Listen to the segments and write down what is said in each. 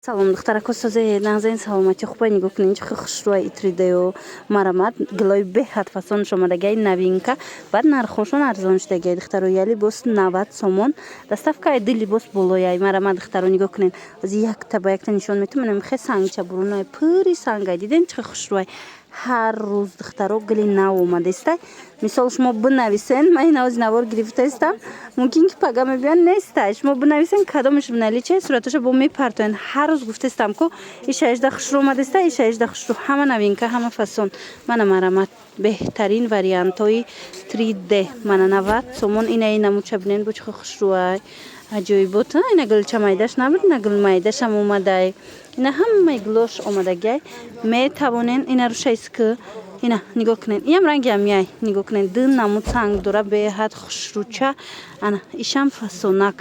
Салом, духтарако созии нағзаин саломати хубай нигоҳ кунед чӣ хушрӯи итридею марамад гилои беҳад фасон шомадагиай новинка баъд нархошон арзон шудагиай духтаро яли бос 90 сомон доставкаи дили бос болояй марамад духтаро нигоҳ кунед ози якта ба якта нишон метавонем хе сангча бурунай пури сангай диден чӣ хушрӯй ҳар рӯз духтаро гили нав омадестай мисол шумо бинависен ман ин ози навор гирифтаистам мумкин ки пага мебиён нестай шумо бинависен кадомаш бинали сураташа бо мепартоянд ҳар рӯз гуфтаистам ко иша 18 хушрӯ омадестай иша 18 хушрӯ ҳама новинка ҳама фасон мана марамат беҳтарин вариантҳои 3D мана 90 сомон ина намуча бинен бо чихо хушрӯай аҷоибот ина гилча майдаш набуд ина гил майдашам омадай ина ҳамаи гилош омадагиай метавонен ина рушайск ина нигоҳ кунед иям ранги амяй нигоҳ кунед ду намуд санг дора беҳад хушрӯча ана ишам фасонак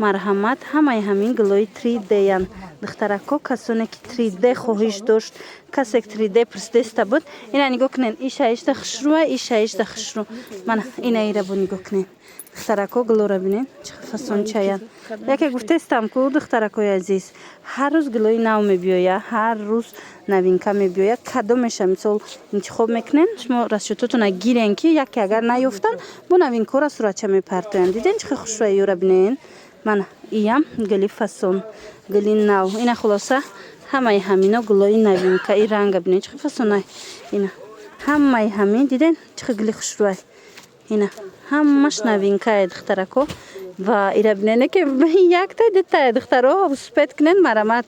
марҳамат ҳамаи ҳамин гилои 3D ян духтарако касоне ки 3D хоҳиш дошт касе 3D пурсидеста буд ина нигоҳ кунед иша ишта хушрӯа иша ишта хушрӯ мана ина ира бо нигоҳ кунед духтарако гилора бинед чӣ фасончаян яке гуфтестам ку духтаракои азиз ҳар рӯз гилои нав мебиёя ҳар рӯз новинка мебиёя кадомеша мисол интихоб мекунен шумо расчетотона гирен ки яке агар наёфтан бо новинкора суратча мепартоянд диден чихо хушрӯи ёра бинен мана иям гили фасон гили нав ина хулоса ҳамаи ҳамино гилои новинка и ранга бинед чихо фасонай ина ҳамаи ҳамин диден чихо гили хушрӯай ина ҳамаш новинкае духтарако ва ира бинене ки якта дитае духтаро успет кунен марамат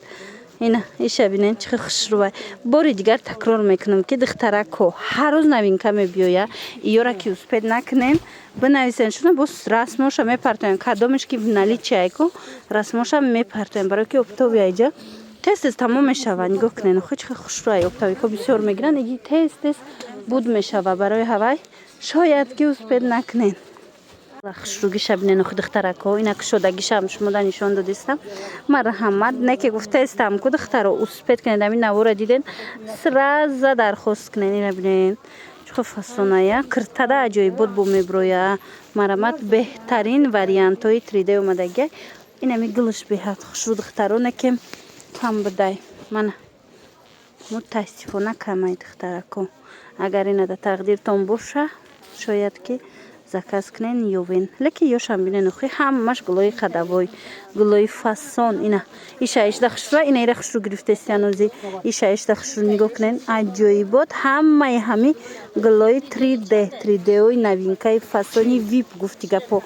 ина иша бинен чихо хушрӯай бори дигар такрор мекунам ки духтарако ҳар рӯз новинка мебиёя иёра ки успет накунен бинависен шуна бос расмоша мепартоян кадомеш ки наличае ку расмоша мепартоян барое ки оптови айҷа тез тамом мешава нигоҳ кунен хо чихо хушрӯай оптовико бисёр мегиранд иги тез буд мешава барои ҳавай шояд ки успет накунен хушрӯгиша бинен охи духтарако ина кушодагишам шумода нишон додистам марҳамат неке гуфтаистам ку духтаро успет кунед амин навора диден сраза дархост кунен ина бинен чихо фасоная киртада аҷоибот бо меброя марамат беҳтарин вариантҳои 3D омадагиай инами гилш беҳад хушрӯ духтаро некем кам будай мана мутаассифона камай духтарако агар инада тақдиртон боша шояд ки заказ кунен ёвен леки ёшам бинен охи ҳамаш гилои қадавой гилои фасон ина иша 18 хушрӯ ина ира хушрӯ гирифтестиян ози иша 18 хушрӯ нигоҳ кунен аҷоибот ҳамаи ҳами гилои 3Dои новинкаи фасони вип гуфти гапо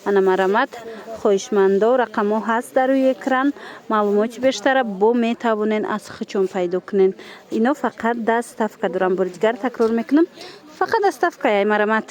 ана марамат хоҳишмандо рақамҳо ҳаст дар рӯи экран маълумоти бештара бо метавонен аз хичон пайдо кунен ино фақат доставка дорам бори дигар такрор мекунам фақат доставкаяй марамат